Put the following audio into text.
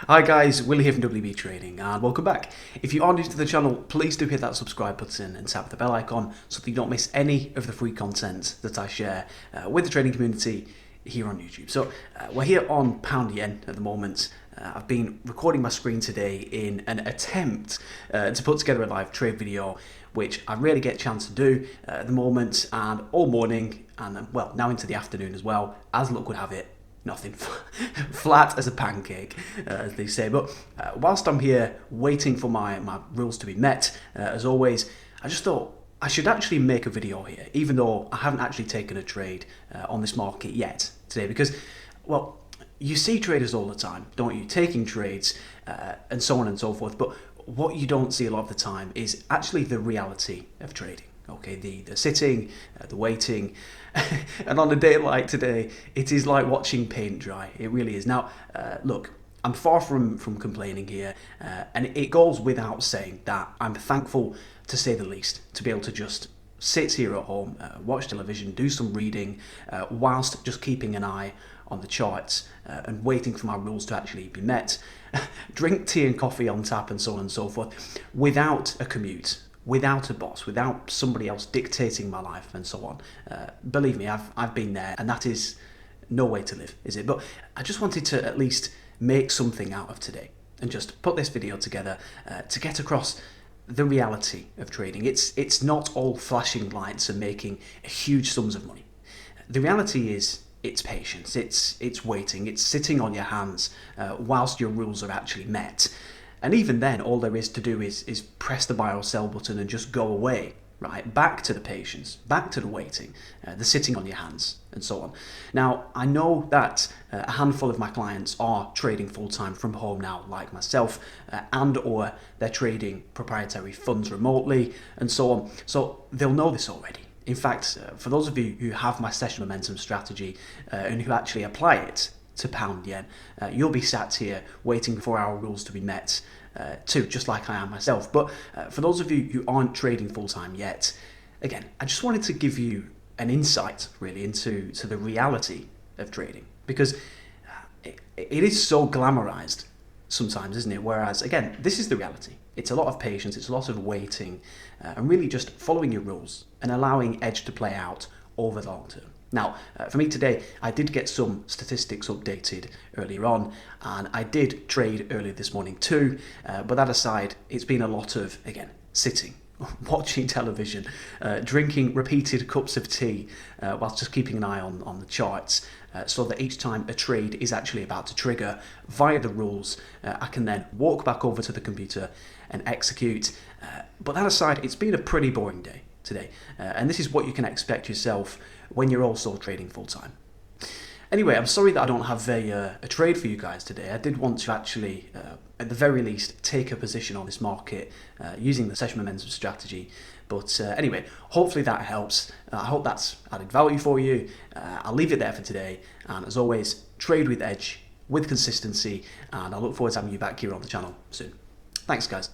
Hi guys, Willie here from WB Trading and welcome back. If you are new to the channel, please do hit that subscribe button and tap the bell icon so that you don't miss any of the free content that I share with the trading community here on YouTube. So we're here on pound yen at the moment. I've been recording my screen today in an attempt to put together a live trade video, which I rarely get a chance to do at the moment, and all morning and well now into the afternoon as well, as luck would have it, nothing. Flat as a pancake, as they say. But whilst I'm here waiting for my rules to be met, as always, I just thought I should actually make a video here, even though I haven't actually taken a trade on this market yet today, because, well, you see traders all the time, don't you, taking trades and so on and so forth, but what you don't see a lot of the time is actually the reality of trading. Okay, the sitting, the waiting, and on a day like today, it is like watching paint dry. It really is. Now, look, I'm far from complaining here, and it goes without saying that I'm thankful, to say the least, to be able to just sit here at home, watch television, do some reading, whilst just keeping an eye on the charts and waiting for my rules to actually be met, drink tea and coffee on tap and so on and so forth, without a commute, without a boss, without somebody else dictating my life and so on. Believe me, I've been there, and that is no way to live, is it? But I just wanted to at least make something out of today and just put this video together to get across the reality of trading. It's not all flashing lights and making huge sums of money. The reality is it's patience, it's waiting, it's sitting on your hands whilst your rules are actually met. And even then, all there is to do is press the buy or sell button and just go away, right? Back to the patience, back to the waiting, the sitting on your hands, and so on. Now, I know that a handful of my clients are trading full-time from home now, like myself, and or they're trading proprietary funds remotely, and so on. So they'll know this already. In fact, for those of you who have my session momentum strategy and who actually apply it to pound yen, you'll be sat here waiting for our rules to be met too, just like I am myself. But for those of you who aren't trading full-time yet, again, I just wanted to give you an insight really into the reality of trading, because it is so glamorized sometimes, isn't it? Whereas, again, this is the reality. It's a lot of patience, it's a lot of waiting, and really just following your rules and allowing edge to play out over the long term. Now, for me today, I did get some statistics updated earlier on, and I did trade earlier this morning too, but that aside, it's been a lot of, again, sitting, watching television, drinking repeated cups of tea, whilst just keeping an eye on the charts, so that each time a trade is actually about to trigger via the rules, I can then walk back over to the computer and execute. But that aside, it's been a pretty boring day today, and this is what you can expect yourself when you're also trading full-time. Anyway, I'm sorry that I don't have a trade for you guys today. I did want to actually, at the very least, take a position on this market using the session momentum strategy. But anyway, hopefully that helps. I hope that's added value for you. I'll leave it there for today. And as always, trade with edge, with consistency, and I look forward to having you back here on the channel soon. Thanks, guys.